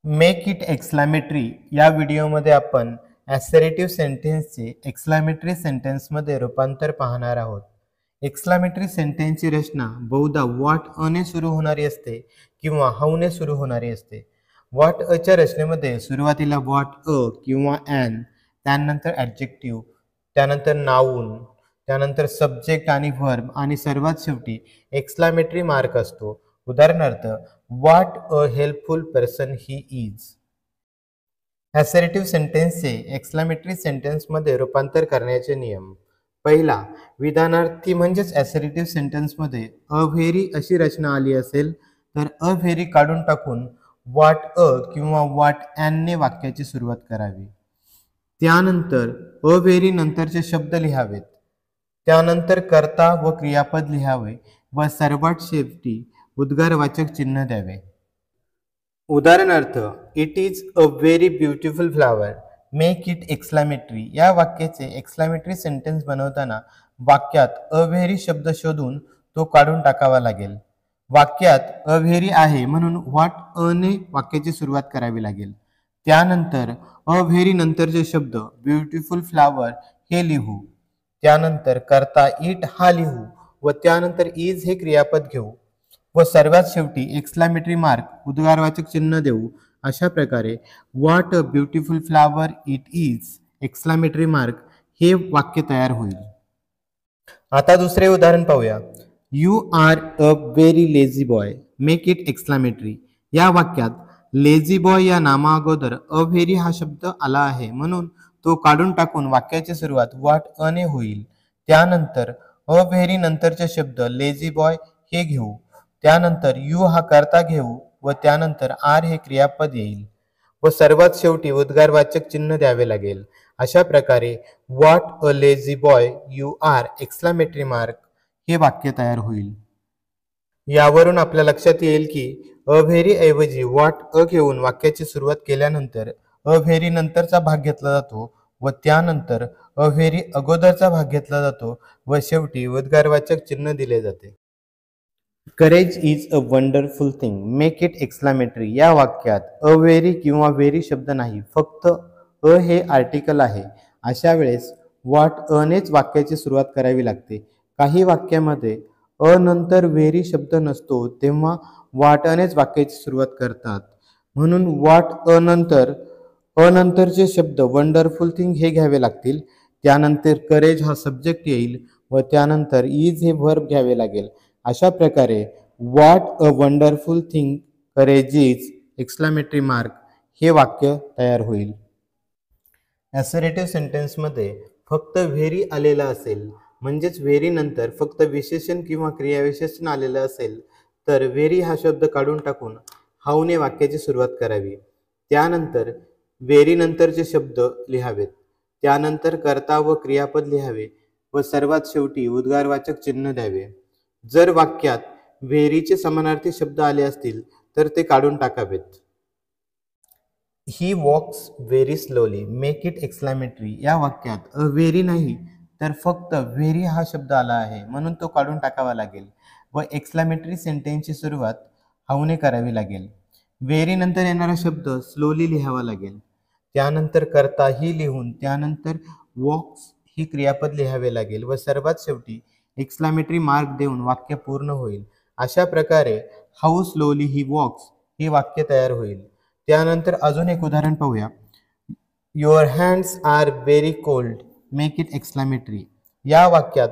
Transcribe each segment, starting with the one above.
Make it exclamatory या व्हिडिओमध्ये आपण ॲसरेटिव्ह सेंटेन्सचे एक्सक्लामेटरी सेंटेन्समध्ये रूपांतर पाहणार आहोत. एक्सक्लामेटरी सेंटेन्सची रचना बहुधा व्हॉट अने सुरू होणारी असते किंवा हाऊने सुरू होणारी असते. व्हॉट अच्या रचनेमध्ये सुरुवातीला व्हॉट अ किंवा ॲन, त्यानंतर ॲडजेक्टिव्ह, त्यानंतर नाऊन, त्यानंतर सब्जेक्ट आणि व्हर्ब आणि सर्वात शेवटी एक्सक्लामेटरी मार्क असतो. उदाहरणार्थ, what a helpful person he is. Assertive सेंटेन्सचे एक्सक्लामेटरी सेंटेन्समध्ये रूपांतर करण्याचे नियम. पहिला, विधानार्थी म्हणजेच ॲसरेटिव्ह सेंटेन्समध्ये अ व्हेरी अशी रचना आली असेल तर अ व्हेरी काढून टाकून व्हॉट अ किंवा व्हॉट ॲनने वाक्याची सुरुवात करावी. त्यानंतर अ व्हेरी नंतरचे शब्द लिहावेत. त्यानंतर कर्ता व क्रियापद लिहावे व सर्वात शेवटी उद्गारवाचक चिन्ह द्यावे. उदाहरणार्थ, it is a very beautiful flower, make it exclamatory या वाक्याचे एक्सक्लामेटरी सेंटेन्स बनवताना वाक्यात अ व्हेरी शब्द शोधून तो काढून टाकावा लागेल. वाक्यात अ व्हेरी आहे म्हणून व्हॉट अ ने वाक्याची सुरुवात करावी लागेल. त्यानंतर अ व्हेरी नंतरचे शब्द ब्युटिफुल फ्लॉवर हे लिहू. त्यानंतर करता इट हा लिहू व त्यानंतर इज हे क्रियापद घेऊ व सर्वात शेवटी एक्सक्लामेटरी मार्क उद्गारवाचक चिन्ह देऊ. अशा प्रकारे what a beautiful flower it is exclamatory mark हे वाक्य तयार होईल. आता दुसरे उदाहरण पाहूया. You are a very lazy boy, make it exclamatory. या वाक्यात लेझी बॉय या नामा अगोदर अ व्हेरी हा शब्द आला आहे म्हणून तो काढून टाकून वाक्याची सुरुवात व्हॉट अ ने होईल. त्यानंतर अ व्हेरी नंतरचे शब्द लेझी बॉय हे घेऊ. त्यानंतर यू हा कर्ता घेऊ व त्यानंतर आर हे क्रियापद येईल व सर्वात शेवटी उद्गारवाचक चिन्ह द्यावे लागेल. अशा प्रकारे what a lazy boy you are exclamatory mark हे वाक्य तयार होईल. यावरून आपल्या लक्षात येईल की अ व्हेरी ऐवजी व्हॉट अ घेऊन वाक्याची सुरुवात केल्यानंतर अ व्हेरी नंतरचा भाग घेतला जातो व त्यानंतर अ व्हेरी अगोदरचा भाग घेतला जातो व शेवटी उद्गारवाचक चिन्ह दिले जाते. Courage is a wonderful thing, make it exclamatory या वाक्यात अ व्हेरी किंवा व्हेरी शब्द नाही, फक्त अ हे आर्टिकल आहे. अशा वेळेस व्हॉट अ नेच वाक्याची सुरुवात करावी लागते. काही वाक्यामध्ये अ नंतर व्हेरी शब्द नसतो तेव्हा व्हॉट अ नेच वाक्याची सुरुवात करतात. म्हणून व्हॉट अ नंतरचे शब्द वंडरफुल थिंग हे घ्यावे लागतील. त्यानंतर करेज हा सब्जेक्ट येईल व त्यानंतर इज हे व्हर्ब घ्यावे लागेल. अशा प्रकारे what a wonderful thing courage is exclamatory mark हे वाक्य तयार होईल. ॲसरेटिव्ह सेंटेन्समध्ये फक्त व्हेरी आलेला असेल म्हणजेच व्हेरी नंतर फक्त विशेषण किंवा क्रियाविशेषण आलेलं असेल तर व्हेरी हा शब्द काढून टाकून हाऊने वाक्याची सुरुवात करावी. त्यानंतर व्हेरी नंतरचे शब्द लिहावेत. त्यानंतर कर्ता व क्रियापद लिहावे व सर्वात शेवटी उद्गारवाचक चिन्ह द्यावे. जर वाक्यात व्हेरीचे समानार्थी शब्द आले असतील तर ते काढून टाकावेत. He walks very slowly, make it exclamatory या वाक्यात अ व्हेरी नाही तर फक्त व्हेरी हा शब्द आला आहे म्हणून तो काढून टाकावा लागेल व एक्सक्लामेटरी सेंटेन्सची सुरुवात हाऊने करावी लागेल. व्हेरी नंतर येणारा शब्द स्लोली लिहावा लागेल. त्यानंतर कर्ता ही लिहून त्यानंतर वॉक्स ही क्रियापद लिहावे लागेल व सर्वात शेवटी एक्सक्लामेटरी मार्क देऊन वाक्य पूर्ण होईल. अशा प्रकारे हाऊ स्लोली ही वॉक्स हे वाक्य तयार होईल. त्यानंतर अजून एक उदाहरण पाहूया. Your hands are very cold, make it exclamatory. या वाक्यात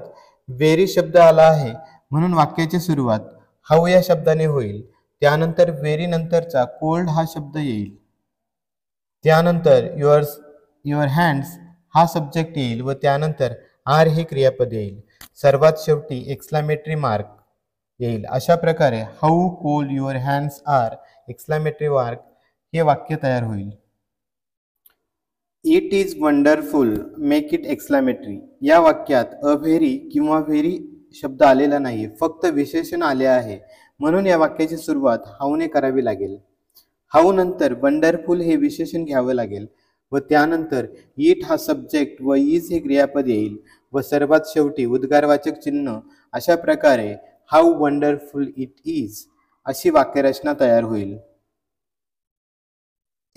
व्हेरी शब्द आला आहे म्हणून वाक्याची सुरुवात हाऊ या शब्दाने होईल. त्यानंतर व्हेरी नंतरचा कोल्ड हा शब्द येईल. त्यानंतर युअर हँड्स हा सब्जेक्ट येईल व त्यानंतर आर हे क्रियापद येईल. सर्वात शेवटी एक्सक्लामेटरी मार्क येईल. अशा प्रकारे how cold your hands are exclamatory mark हे वाक्य तयार होईल. It is wonderful, make it exclamatory या वाक्यात अ व्हेरी किंवा व्हेरी शब्द आलेला नाही, फक्त विशेषण आले आहे म्हणून या वाक्याची सुरुवात हाऊने करावी लागेल. हाऊ नंतर वंडरफुल हे विशेषण घ्यावं लागेल व त्यानंतर इट हा सब्जेक्ट व इज हे क्रियापद येईल व सर्वात शेवटी उद्गारवाचक चिन्ह. अशा प्रकारे हाऊ वंडरफुल इट इज अशी वाक्यरचना तयार होईल.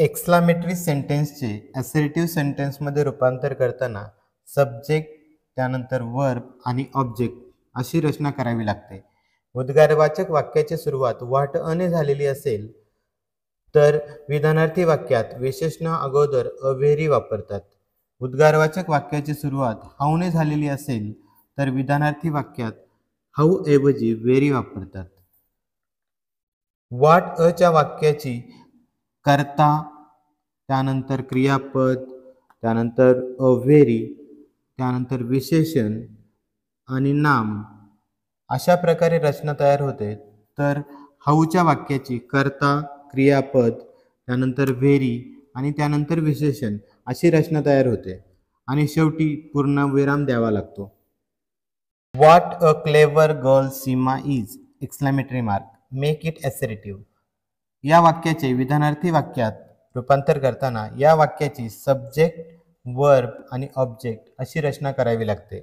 एक्सक्लामेटरी सेंटेन्सचे ॲसर्टिव्ह सेंटेन्समध्ये रूपांतर करताना सब्जेक्ट, त्यानंतर वर्ब आणि ऑब्जेक्ट अशी रचना करावी लागते. उद्गारवाचक वाक्याची सुरुवात व्हॉट अने झालेली असेल तर विधानार्थी वाक्यात विशेषण अगोदर अ व्हेरी वापरतात. उद्गारवाचक वाक्याची सुरुवात हाऊने झालेली असेल तर विधानार्थी वाक्यात हाऊ ऐवजी व्हेरी वापरतात. व्हॉट अच्या वाक्याची कर्ता, त्यानंतर क्रियापद, त्यानंतर अ व्हेरी, त्यानंतर विशेषण आणि नाम अशा प्रकारे रचना तयार होते. तर हाऊच्या वाक्याची कर्ता, क्रियापद, त्यानंतर व्हेरी आणि त्यानंतर विशेषण अशी रचना तयार होते आणि शेवटी पूर्णविराम द्यावा लागतो. What a clever girl Seema is! Exclamatory mark. Make it assertive. या वाक्याचे विधानार्थी वाक्यात रूपांतर करताना या वाक्याची सब्जेक्ट, वर्ब आणि ऑब्जेक्ट अशी रचना करावी लागते.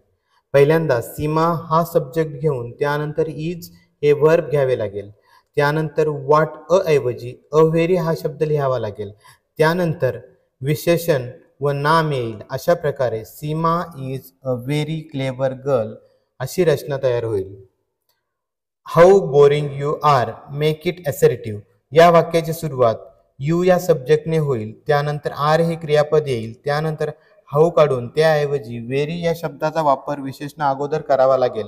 पहिल्यांदा सीमा हा सब्जेक्ट घेऊन त्यानंतर इज हे वर्ब घ्यावे लागेल. त्यानंतर व्हॉट अ ऐवजी अ व्हेरी हा शब्द लिहावा लागेल. त्यानंतर विशेषण व नाम येईल. अशा प्रकारे Seema is a very clever girl अशी रचना तयार होईल. How boring you are! Make it assertive. या वाक्याची सुरुवात यू या सब्जेक्टने होईल. त्यानंतर आर हे क्रियापद येईल. त्यानंतर हाऊ काढून त्याऐवजी व्हेरी या शब्दाचा वापर विशेषण अगोदर करावा लागेल.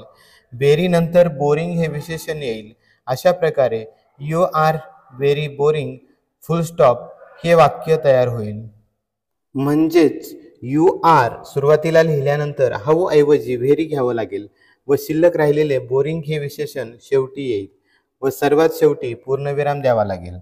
व्हेरी नंतर बोरिंग हे विशेषण येईल. अशा प्रकारे you are very boring full stop हे वाक्य तयार होईल. म्हणजेच यू आर सुरुवातीला लिहिल्यानंतर हाऊ ऐवजी व्हेरी घ्यावं लागेल व शिल्लक राहिलेले बोरिंग हे विशेषण शेवटी येईल व सर्वात शेवटी पूर्णविराम द्यावा लागेल.